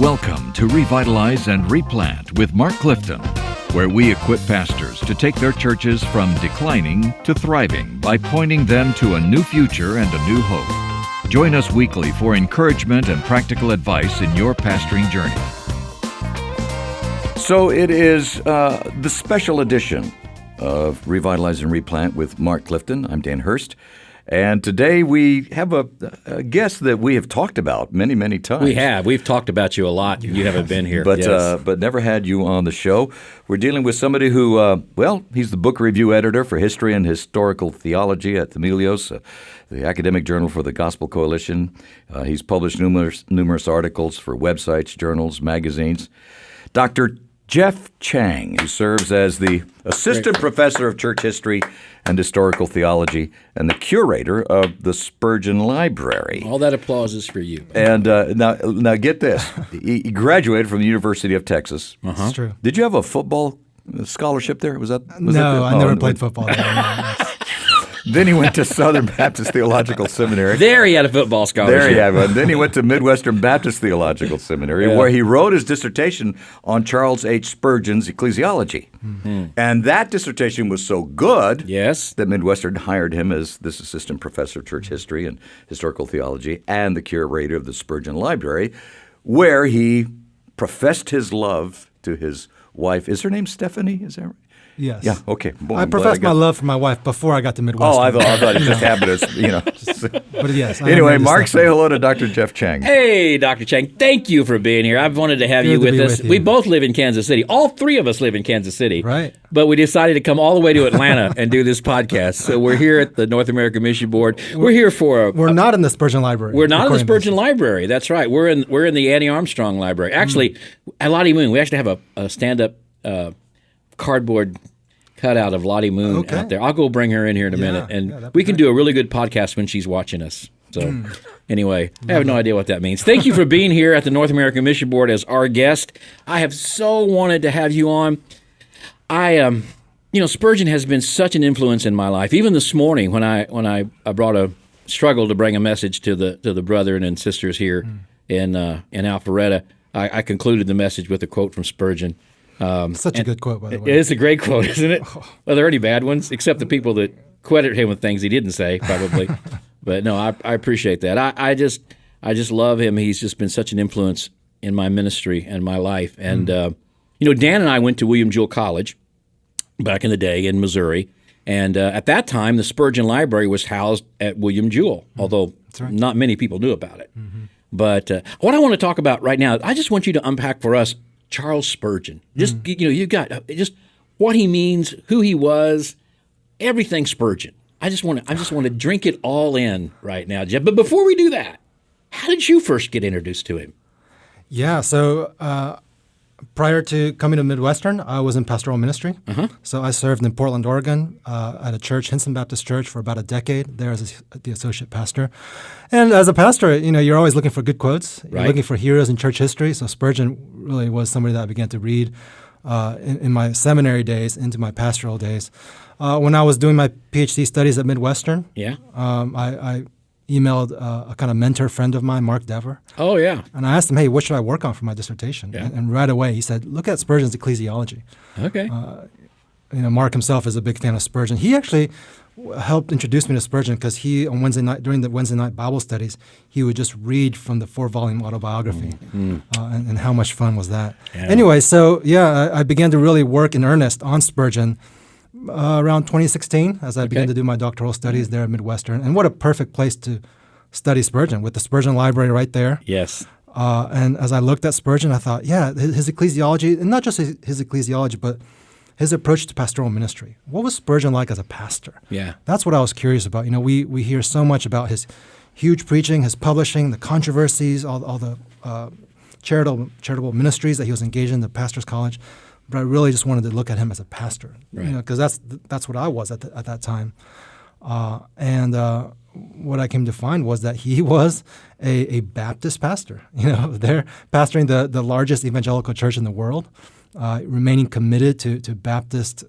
Welcome to Revitalize and Replant with Mark Clifton, where we equip pastors to take their churches from declining to thriving by pointing them to a new future and a new hope. Join us weekly for encouragement and practical advice in your pastoring journey. So it is the special edition of Revitalize and Replant with Mark Clifton. I'm Dan Hurst. And today we have a guest that we have talked about many, many times. We have. We've talked about you a lot. You haven't been here. But yes. but never had you on the show. We're dealing with somebody who, he's the book review editor for History and Historical Theology at Themelios, the academic journal for the Gospel Coalition. He's published numerous articles for websites, journals, magazines. Dr. Geoff Chang, who serves as the Assistant Professor of Church History and Historical Theology and the Curator of the Spurgeon Library. All that applause is for you. And now get this. He graduated from the University of Texas. That's true. Did you have a football scholarship there? Was that No, I never played football. Then he went to Southern Baptist Theological Seminary. There he had a football scholarship. There you have it. Then he went to Midwestern Baptist Theological Seminary, where he wrote his dissertation on Charles H. Spurgeon's ecclesiology. Mm-hmm. And that dissertation was so good that Midwestern hired him as this assistant professor of church history and historical theology and the curator of the Spurgeon Library, where he professed his love to his wife. Is her name Stephanie? Is that right? Yes. Yeah, okay. Boy, I professed my love for my wife before I got to Midwestern. Oh, I thought it just happened as, But yes. Anyway, Mark, say hello to Dr. Geoff Chang. Hey, Dr. Chang. Thank you for being here. I've wanted to have you with us. We both live in Kansas City. All three of us live in Kansas City. Right. But we decided to come all the way to Atlanta and do this podcast. So we're here at the North American Mission Board. We're here for We're not in the Spurgeon Library. We're not in the Spurgeon Library. That's right. We're in the Annie Armstrong Library. Actually, at Lottie Moon, we actually have a stand-up cardboard cutout of Lottie Moon out there. I'll go bring her in here in a minute, and we can do a really good podcast when she's watching us. So anyway, I have no idea what that means. Thank you for being here at the North American Mission Board as our guest. I have so wanted to have you on. Spurgeon has been such an influence in my life. Even this morning when I brought a struggle to bring a message to the brethren and sisters here in Alpharetta, I concluded the message with a quote from Spurgeon. Such a good quote, by the way. It's a great quote, isn't it? Are there any bad ones? Except the people that credit him with things he didn't say, probably. But no, I appreciate that. I just love him. He's just been such an influence in my ministry and my life. And Dan and I went to William Jewell College back in the day in Missouri. And at that time, the Spurgeon Library was housed at William Jewell, although not many people knew about it. Mm-hmm. But what I want to talk about right now, I just want you to unpack for us Charles Spurgeon. Just you got just what he means, who he was, everything Spurgeon. I just want to drink it all in right now, Jeff. But before we do that, how did you first get introduced to him? Yeah, so prior to coming to Midwestern, I was in pastoral ministry. So I served in Portland, Oregon, at a church, Hinson Baptist Church, for about a decade there as the associate pastor. And as a pastor, you're always looking for good quotes. You're looking for heroes in church history. So Spurgeon really was somebody that I began to read in my seminary days, into my pastoral days. When I was doing my PhD studies at Midwestern, I emailed a kind of mentor friend of mine, Mark Dever. Oh, yeah. And I asked him, hey, what should I work on for my dissertation? Yeah. And right away he said, look at Spurgeon's ecclesiology. Okay. Mark himself is a big fan of Spurgeon. He actually helped introduce me to Spurgeon because he, on Wednesday night, during the Wednesday night Bible studies, he would just read from the 4-volume autobiography. And how much fun was that? Yeah. Anyway, so I began to really work in earnest on Spurgeon around 2016 as I began to do my doctoral studies there at Midwestern. And what a perfect place to study Spurgeon, with the Spurgeon Library right there. Yes. And as I looked at Spurgeon, I thought, his ecclesiology, and not just his ecclesiology, but his approach to pastoral ministry. What was Spurgeon like as a pastor? Yeah. That's what I was curious about. We hear so much about his huge preaching, his publishing, the controversies, all the charitable ministries that he was engaged in, the pastor's college. But I really just wanted to look at him as a pastor, because that's what I was at that time. And what I came to find was that he was a Baptist pastor. They're pastoring the largest evangelical church in the world, remaining committed to Baptist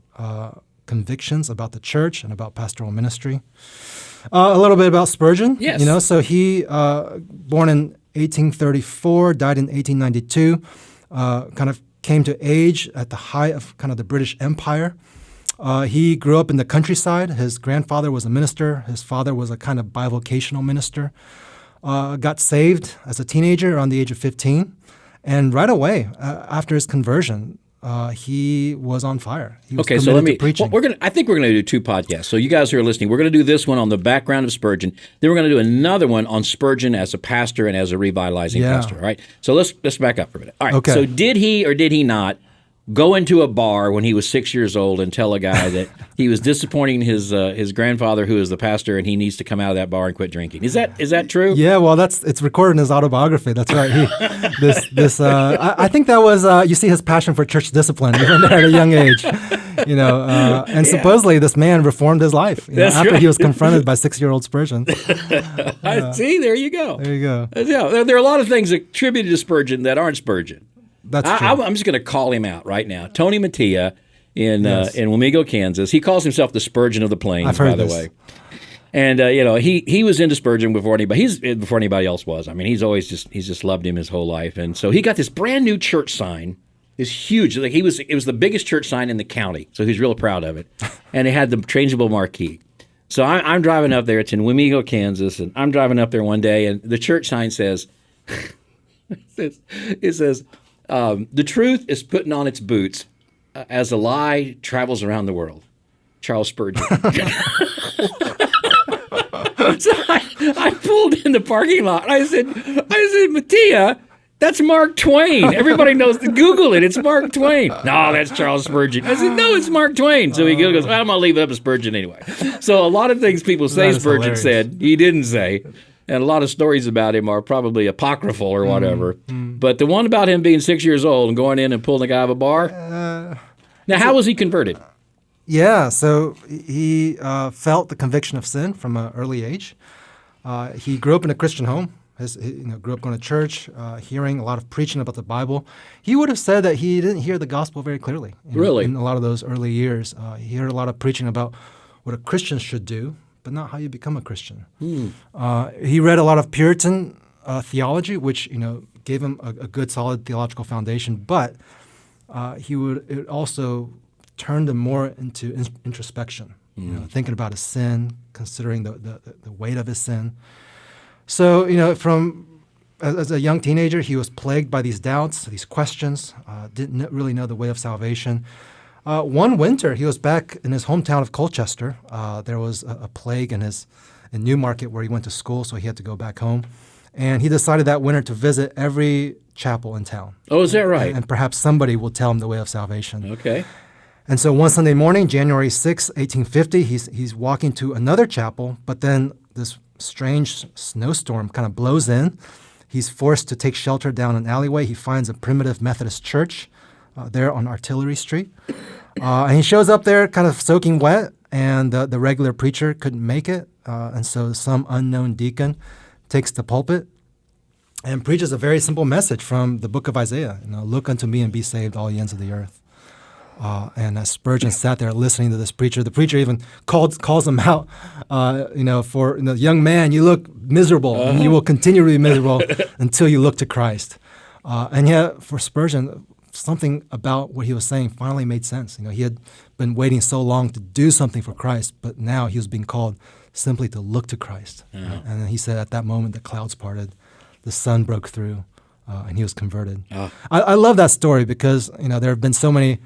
convictions about the church and about pastoral ministry. A little bit about Spurgeon. Yes. So he born in 1834, died in 1892, kind of came to age at the height of kind of the British Empire. He grew up in the countryside. His grandfather was a minister. His father was a kind of bivocational minister. Got saved as a teenager around the age of 15. And right away, after his conversion, he was on fire. He was committed to preaching. I think we're going to do 2 podcasts. So you guys who are listening, we're going to do this one on the background of Spurgeon. Then we're going to do another one on Spurgeon as a pastor and as a revitalizing pastor. All right. So let's back up for a minute. All right. Okay. So did he or did he not go into a bar when he was 6 years old and tell a guy that he was disappointing his grandfather, who is the pastor, and he needs to come out of that bar and quit drinking? Is that true? Yeah, well, it's recorded in his autobiography. That's right. I think that was you see his passion for church discipline even at a young age, and supposedly this man reformed his life after he was confronted by 6-year-old Spurgeon. See, there you go. There you go. Yeah, there are a lot of things attributed to Spurgeon that aren't Spurgeon. That's true. I'm just going to call him out right now. Tony Mattia in Wamego, Kansas. He calls himself the Spurgeon of the Plains, I've heard by the way. And he was into Spurgeon before anybody else was. I mean, he's just loved him his whole life. And so he got this brand new church sign, this huge. Like it was the biggest church sign in the county. So he's real proud of it. And it had the changeable marquee. So I'm driving up there. It's in Wamego, Kansas, and I'm driving up there one day, and the church sign says, it says. The truth is putting on its boots as a lie travels around the world. Charles Spurgeon. So I pulled in the parking lot. I said, Mattia, that's Mark Twain. Everybody knows. Google it. It's Mark Twain. No, that's Charles Spurgeon. I said, no, it's Mark Twain. So he goes, well, I'm going to leave it up to Spurgeon anyway. So a lot of things people say Spurgeon said, he didn't say. And a lot of stories about him are probably apocryphal or whatever. But the one about him being 6 years old and going in and pulling a guy out of a bar. Now, how was he converted? Yeah, so he felt the conviction of sin from an early age. He grew up in a Christian home. He grew up going to church, hearing a lot of preaching about the Bible. He would have said that he didn't hear the gospel very clearly. Really? In a lot of those early years. He heard a lot of preaching about what a Christian should do, but not how you become a Christian. He read a lot of Puritan theology, which gave him a good, solid theological foundation. But it also turned him more into introspection, thinking about his sin, considering the weight of his sin. So as a young teenager, he was plagued by these doubts, these questions. Didn't really know the way of salvation. One winter, he was back in his hometown of Colchester. There was a plague in Newmarket where he went to school, so he had to go back home. And he decided that winter to visit every chapel in town. Oh, is that right? And perhaps somebody will tell him the way of salvation. Okay. And so one Sunday morning, January 6, 1850, he's walking to another chapel, but then this strange snowstorm kind of blows in. He's forced to take shelter down an alleyway. He finds a primitive Methodist church there on Artillery Street. And he shows up there kind of soaking wet, and the regular preacher couldn't make it. And so some unknown deacon takes the pulpit and preaches a very simple message from the book of Isaiah. Look unto me and be saved, all ye ends of the earth. And as Spurgeon sat there listening to this preacher, the preacher even calls him out, for young man, you look miserable, and you will continue to be miserable until you look to Christ. And yet, for Spurgeon, something about what he was saying finally made sense. He had been waiting so long to do something for Christ, but now he was being called simply to look to Christ. And then he said at that moment the clouds parted, the sun broke through, and he was converted. I love that story because there have been so many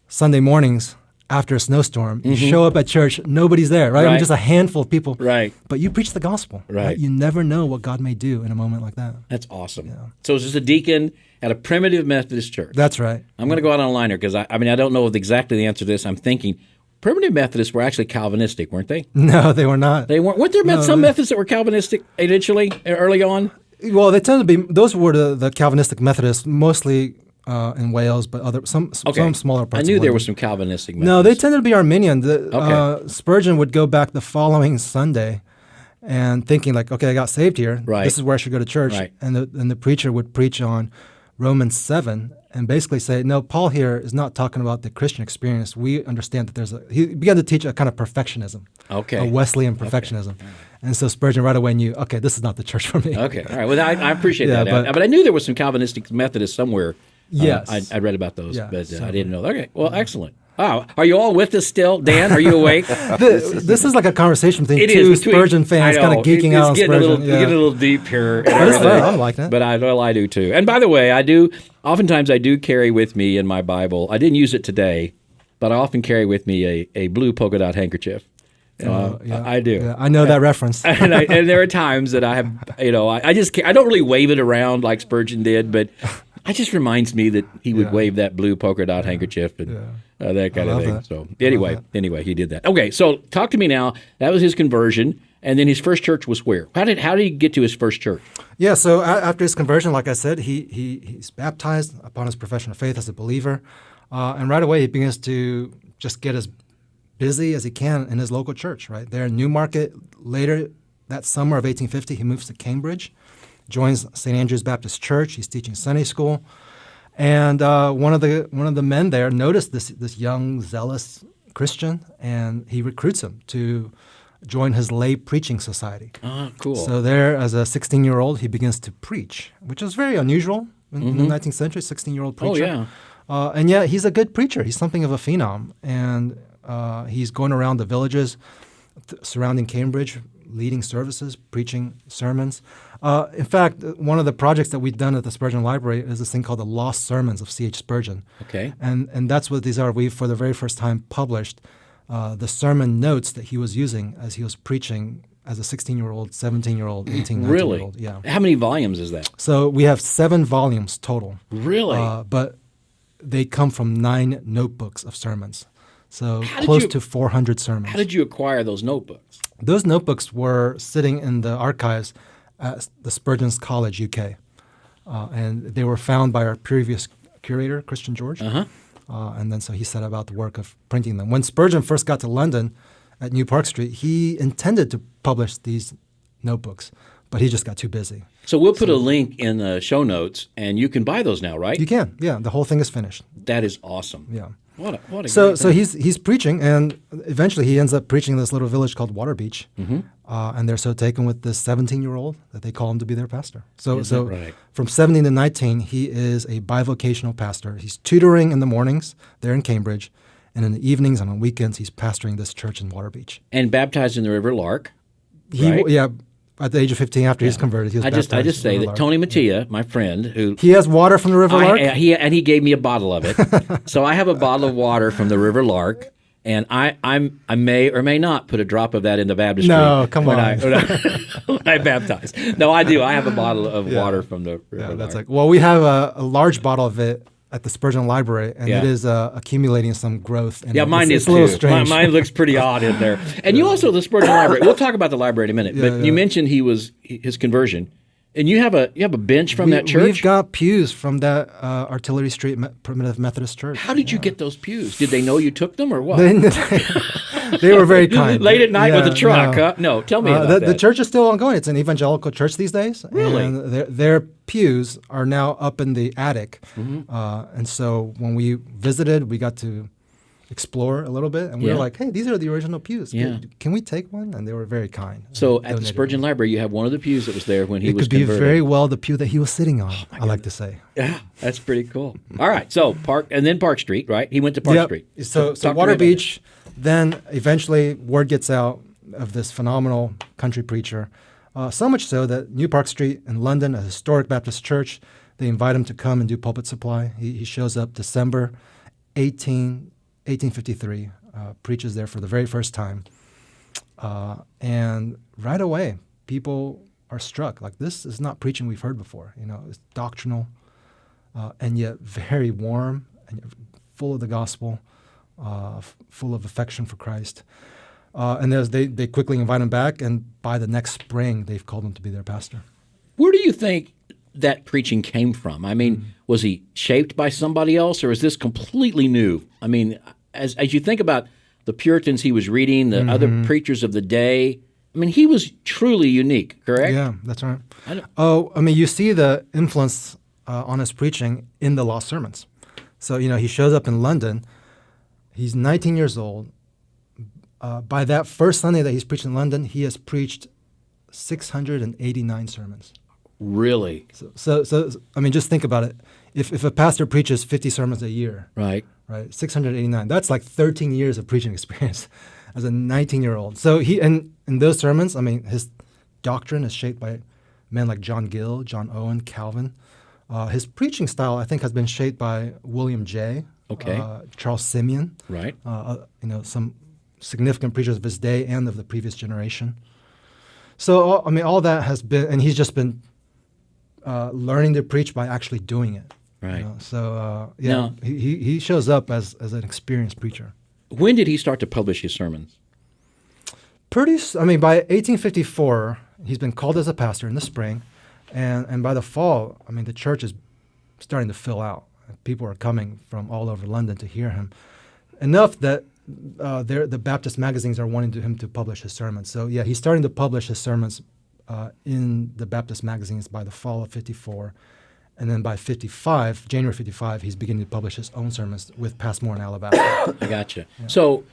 Sunday mornings after a snowstorm, you show up at church, nobody's there, right? I mean, just a handful of people. Right. But you preach the gospel. Right. You never know what God may do in a moment like that. That's awesome. Yeah. So it's just a deacon at a primitive Methodist church. That's right. I'm going to go out on a line here because I don't know exactly the answer to this. I'm thinking primitive Methodists were actually Calvinistic, weren't they? No, they were not. They weren't. Weren't there some Methodists that were Calvinistic initially, early on? Well, they tend to be. Those were the Calvinistic Methodists, mostly in Wales, but some smaller parts. I knew of there were some Calvinistic Methodists. No, they tended to be Arminian. Spurgeon would go back the following Sunday, and thinking like, okay, I got saved here. Right. This is where I should go to church. Right. And the preacher would preach on Romans 7 and basically say, no, Paul here is not talking about the Christian experience. We understand that he began to teach a kind of perfectionism, a Wesleyan perfectionism. Okay. And so Spurgeon right away knew, okay, this is not the church for me. Okay, all right. Well, I appreciate that. But I knew there was some Calvinistic Methodists somewhere. Yes. I read about those, but I didn't know. Okay, well, excellent. Oh, are you all with us still? Dan, are you awake? This is like a conversation between two Spurgeon fans kind of geeking out on Spurgeon. We get a little deep here. But it's fun. I like that. But I do too. And by the way, oftentimes I do carry with me in my Bible, I didn't use it today, but I often carry with me a blue polka dot handkerchief. I do. Yeah, I know that reference. and there are times that I have, I don't really wave it around like Spurgeon did, but it just reminds me that he would wave that blue polka dot handkerchief and that kind of thing. That. So anyway, he did that. Okay, so talk to me now. That was his conversion, and then his first church was where? How did he get to his first church? Yeah, so after his conversion, like I said, he's baptized upon his profession of faith as a believer, and right away he begins to just get as busy as he can in his local church. Right there in Newmarket. Later that summer of 1850, he moves to Cambridge. Joins St. Andrew's Baptist Church. He's teaching Sunday school, and one of the men there noticed this young zealous Christian, and he recruits him to join his lay preaching society. Ah, cool. So there, as a 16-year-old, he begins to preach, which is very unusual in the 19th century. 16-year-old preacher. Oh yeah. And yet he's a good preacher. He's something of a phenom, and he's going around the villages surrounding Cambridge, leading services, preaching sermons. In fact, one of the projects that we've done at the Spurgeon Library is this thing called the Lost Sermons of C.H. Spurgeon. Okay. And that's what these are. We, for the very first time, published the sermon notes that he was using as he was preaching as a 16-year-old, 17-year-old, 18, 19-year-old. Really? Yeah. How many volumes is that? So we have 7 volumes total. Really? But they come from 9 notebooks of sermons. So close to 400 sermons. How did you acquire those notebooks? Those notebooks were sitting in the archives at the Spurgeon's College, UK. And they were found by our previous curator, Christian George. And then so he set about the work of printing them. When Spurgeon first got to London at New Park Street, he intended to publish these notebooks, but he just got too busy. So we'll put a link in the show notes, and you can buy those now, right? You can, yeah. The whole thing is finished. That is awesome. Yeah. What a great So thing. he's preaching, and eventually he ends up preaching in this little village called Water Beach, and they're so taken with this 17-year-old that they call him to be their pastor. So right? From 17 to 19, he is a bivocational pastor. He's tutoring in the mornings there in Cambridge, and in the evenings and on weekends he's pastoring this church in Water Beach. And baptized in the River Lark. Right? Yeah. At the age of 15, after he's converted, he was baptized. I just say in the that Lark. Tony Mattia, my friend, who He has water from the River Lark? he gave me a bottle of it. So I have a bottle of water from the River Lark, and I may or may not put a drop of that in the baptistry. No, come on. When I baptize. No, I do. I have a bottle of water from the River Lark. That's like, well, we have a large bottle of it at the Spurgeon Library, and it is accumulating some growth. And mine is it's a little strange. Mine looks pretty odd in there. And you also, the Spurgeon Library, we'll talk about the library in a minute, but you mentioned his conversion. And you have a bench from that church? We've got pews from that Artillery Street Primitive Methodist Church. How did you get those pews? Did they know you took them or what? They were very kind. Late at night with a truck, huh? No, tell me about that. The church is still ongoing. It's an evangelical church these days. Really? And their pews are now up in the attic. And so when we visited, we got to explore a little bit, and we were like, hey, these are the original pews. Yeah. Can we take one? And they were very kind. So at the Spurgeon Library, you have one of the pews that was there when he was converted. It could be very well the pew that he was sitting on, I like to say. Yeah, that's pretty cool. All right, so Park Street, right? He went to Park Street. So Water Beach, then eventually word gets out of this phenomenal country preacher, so much so that New Park Street in London, a historic Baptist church, they invite him to come and do pulpit supply. He shows up December 1853, preaches there for the very first time. And right away, people are struck. Like, this is not preaching we've heard before. It's doctrinal, and yet very warm and full of the gospel, full of affection for Christ. And they quickly invite him back, and by the next spring, they've called him to be their pastor. Where do you think that preaching came from? I mean, was he shaped by somebody else, or is this completely new? I mean, as you think about the Puritans he was reading, the other preachers of the day, I mean, he was truly unique, correct? Yeah, that's right. You see the influence on his preaching in the Lost Sermons. So, he shows up in London. He's 19 years old. By that first Sunday that he's preached in London, he has preached 689 sermons. Really? So just think about it. If a pastor preaches 50 sermons a year, right, 689, that's like 13 years of preaching experience as a 19-year-old. So in those sermons, his doctrine is shaped by men like John Gill, John Owen, Calvin. His preaching style, I think, has been shaped by William Jay, Charles Simeon, right? Some significant preachers of his day and of the previous generation. So, all that has been, and he's just been learning to preach by actually doing it. Right. So, Now, he shows up as an experienced preacher. When did he start to publish his sermons? By 1854, he's been called as a pastor in the spring, and by the fall, the church is starting to fill out. People are coming from all over London to hear him, enough that the Baptist magazines are wanting him to publish his sermons. So he's starting to publish his sermons in the Baptist magazines by the fall of 54. And then by January 55, he's beginning to publish his own sermons with Passmore in Alabama. I gotcha. Yeah. So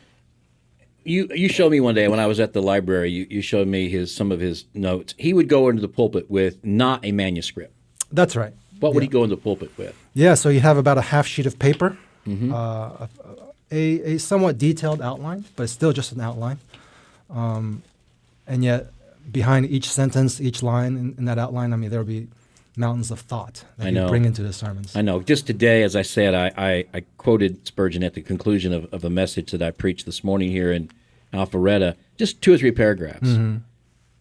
you showed me one day when I was at the library, you showed me some of his notes. He would go into the pulpit with not a manuscript. That's right. What would he go into the pulpit with? Yeah, so you have about a half sheet of paper, a somewhat detailed outline, but it's still just an outline. And yet behind each sentence, each line in that outline, there will be mountains of thought that you bring into the sermons. I know. Just today, as I said, I quoted Spurgeon at the conclusion of a message that I preached this morning here in Alpharetta, just 2 or 3 paragraphs. Mm-hmm.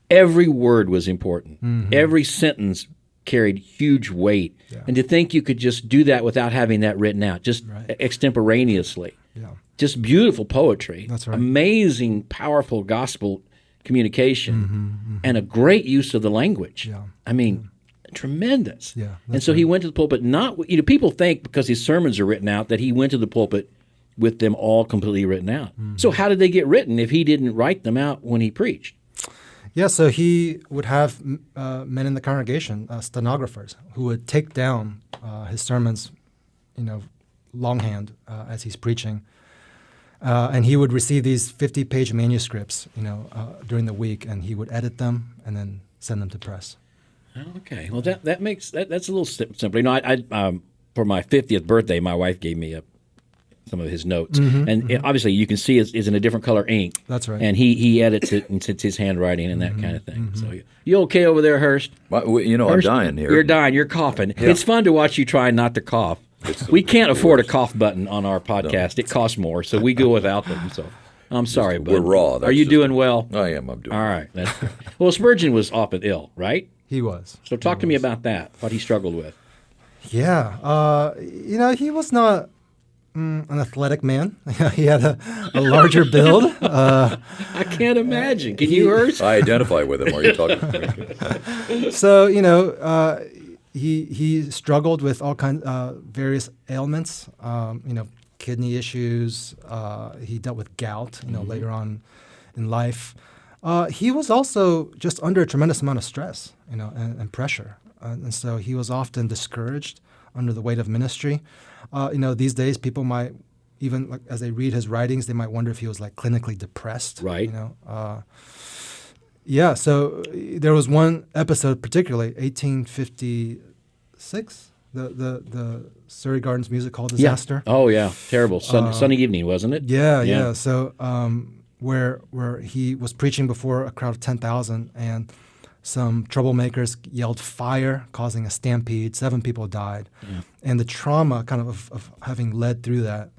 Every word was important. Mm-hmm. Every sentence carried huge weight. Yeah. And to think you could just do that without having that written out, just extemporaneously. Yeah. Just beautiful poetry. That's right. Amazing, powerful gospel communication, and a great use of the language. Yeah. Tremendous. Yeah, and so he went to the pulpit people think because his sermons are written out that he went to the pulpit with them all completely written out. Mm-hmm. So how did they get written if he didn't write them out when he preached? Yeah, so he would have men in the congregation, stenographers, who would take down his sermons, longhand as he's preaching. And he would receive these 50-page manuscripts, during the week, and he would edit them and then send them to press. Okay, well that's a little simple. I for my 50th birthday, my wife gave me some of his notes, obviously you can see it's in a different color ink. That's right. And he edits it, and it's his handwriting and that kind of thing. So you okay over there, Hurst? Well, Hurst, I'm dying here. You're dying. You're coughing. Yeah. It's fun to watch you try not to cough. We can't afford a cough button on our podcast. No. It costs more, so we go without them. So I'm sorry, but we're raw. Are you doing well? I am. I'm doing all right. That's good. Well, Spurgeon was often ill, right? He was. So talk to me about that, what he struggled with. Yeah. He was not an athletic man. He had a larger build. I can't imagine. Can you, Hurst? I identify with him. Are you talking? So, he struggled with all kinds various ailments, kidney issues. He dealt with gout, later on in life. He was also just under a tremendous amount of stress, and pressure. And so he was often discouraged under the weight of ministry. These days people might, even as they read his writings, they might wonder if he was clinically depressed. Right. Yeah, so there was one episode, particularly 1856, the Surrey Gardens Music Hall disaster. Yeah. Oh, yeah, terrible. Sunny evening, wasn't it? Yeah. So where he was preaching before a crowd of 10,000, and some troublemakers yelled fire, causing a stampede. 7 people died. Yeah. And the trauma of having led through that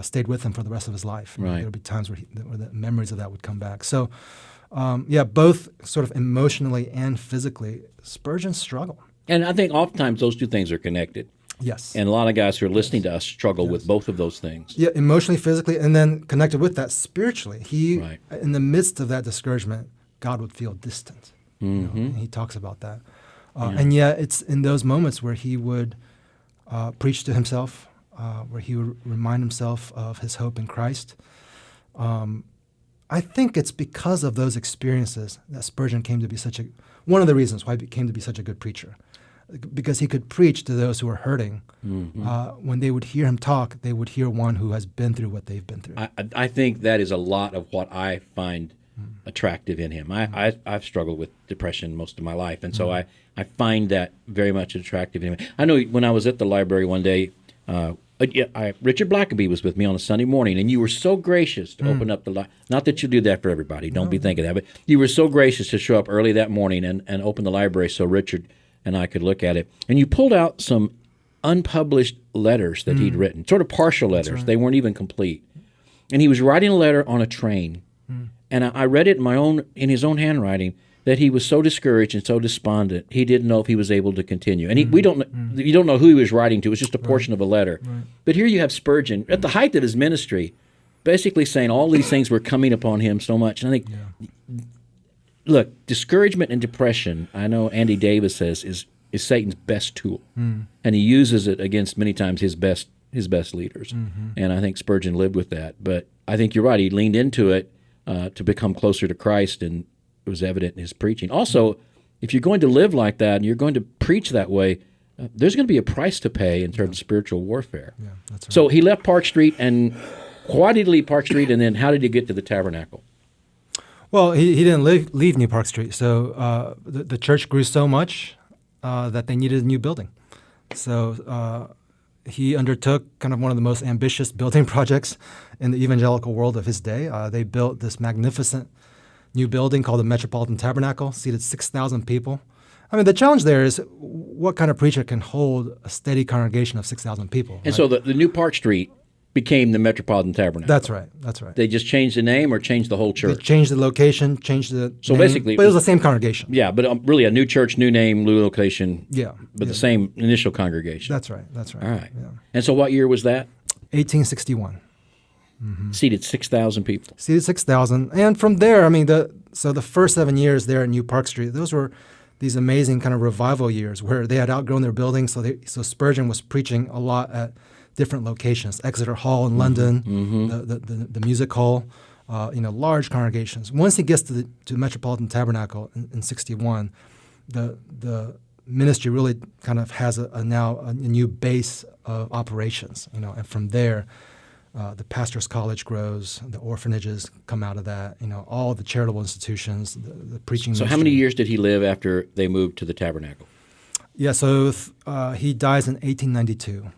stayed with him for the rest of his life. Right. There would be times where the memories of that would come back. So, both sort of emotionally and physically, Spurgeon struggled. And I think oftentimes those two things are connected. Yes. And a lot of guys who are listening to us struggle with both of those things. Yeah, emotionally, physically, and then connected with that spiritually. In the midst of that discouragement, God would feel distant. And he talks about that. And yet it's in those moments where he would preach to himself, where he would remind himself of his hope in Christ. I think it's because of those experiences that Spurgeon came to be one of the reasons why he came to be such a good preacher. because he could preach to those who are hurting. When they would hear him talk, they would hear one who has been through what they've been through. I think that is a lot of what I find attractive in him. I've struggled with depression most of my life, and so I find that very much attractive in him. I know when I was at the library one day, Richard Blackaby was with me on a Sunday morning, and you were so gracious to open up the library. Not that you do that for everybody. Don't be thinking that. But you were so gracious to show up early that morning and open the library so Richard and I could look at it. And you pulled out some unpublished letters that he'd written, sort of partial letters. Right. They weren't even complete. And he was writing a letter on a train. And I read it in his own handwriting, that he was so discouraged and so despondent, he didn't know if he was able to continue. And you don't know who he was writing to. It was just a portion of a letter. Right. But here you have Spurgeon, at the height of his ministry, basically saying all these things were coming upon him so much. And I think, look, discouragement and depression, I know Andy Davis says, is Satan's best tool. And he uses it against, many times, his best leaders. And I think Spurgeon lived with that. But I think you're right. He leaned into it to become closer to Christ, and it was evident in his preaching. Also, if you're going to live like that and you're going to preach that way, there's going to be a price to pay in terms of spiritual warfare. Yeah, that's right. So he left Park Street, and why did he leave Park Street, and then how did he get to the Tabernacle? Well, he didn't leave New Park Street. So the church grew so much that they needed a new building. So he undertook kind of one of the most ambitious building projects in the evangelical world of his day. They built this magnificent new building called the Metropolitan Tabernacle, seated 6,000 people. I mean, the challenge there is what kind of preacher can hold a steady congregation of 6,000 people? And right? So the new Park Street became the Metropolitan Tabernacle. That's right. They just changed the name or changed the whole church? They changed the location, changed the So name, basically... But it was the same congregation. Yeah, but really a new church, new name, new location. Yeah. But the same initial congregation. That's right. All right. Yeah. And so what year was that? 1861. Seated 6,000 people. Seated 6,000. And from there, I mean, the first 7 years there at New Park Street, those were these amazing kind of revival years where they had outgrown their building. So Spurgeon was preaching a lot at different locations, Exeter Hall in London, the music hall, large congregations. Once he gets to the Metropolitan Tabernacle in 61, the ministry really kind of has a new base of operations, and from there, the pastor's college grows, the orphanages come out of that, all the charitable institutions, the preaching So ministry. How many years did he live after they moved to the Tabernacle? Yeah, so he dies in 1892.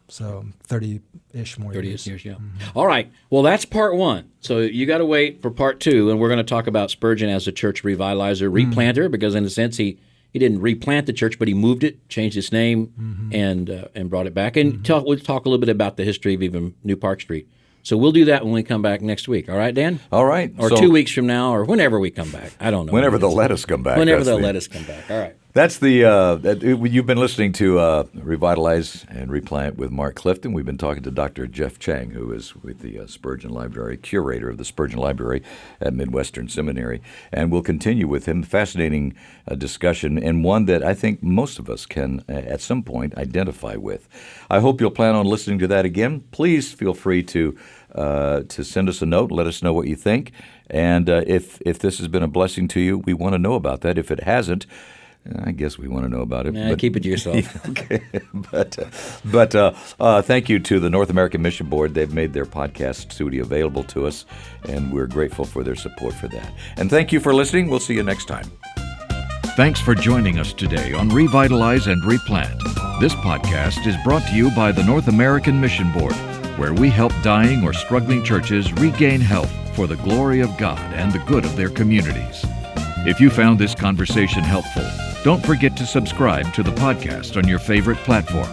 So 30-ish more years. 30 years, yeah. All right. Well, that's part one. So you got to wait for part two, and we're going to talk about Spurgeon as a church revitalizer, replanter, because in a sense he didn't replant the church, but he moved it, changed its name, and brought it back. And we'll talk a little bit about the history of even New Park Street. So we'll do that when we come back next week. All right, Dan? All right. Or 2 weeks from now, or whenever we come back. I don't know. Whenever they'll let us come back. Whenever they'll let us come back. All right. That's you've been listening to Revitalize and Replant with Mark Clifton. We've been talking to Dr. Geoff Chang, who is with the Spurgeon Library, curator of the Spurgeon Library at Midwestern Seminary. And we'll continue with him. Fascinating discussion, and one that I think most of us can, at some point, identify with. I hope you'll plan on listening to that again. Please feel free to send us a note, let us know what you think. And if this has been a blessing to you, we want to know about that. If it hasn't, I guess we want to know about it. But keep it to yourself. Okay. But thank you to the North American Mission Board. They've made their podcast studio available to us, and we're grateful for their support for that. And thank you for listening. We'll see you next time. Thanks for joining us today on Revitalize and Replant. This podcast is brought to you by the North American Mission Board, where we help dying or struggling churches regain health for the glory of God and the good of their communities. If you found this conversation helpful, don't forget to subscribe to the podcast on your favorite platform.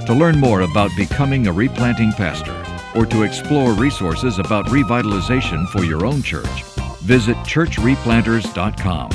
To learn more about becoming a replanting pastor or to explore resources about revitalization for your own church, visit churchreplanters.com.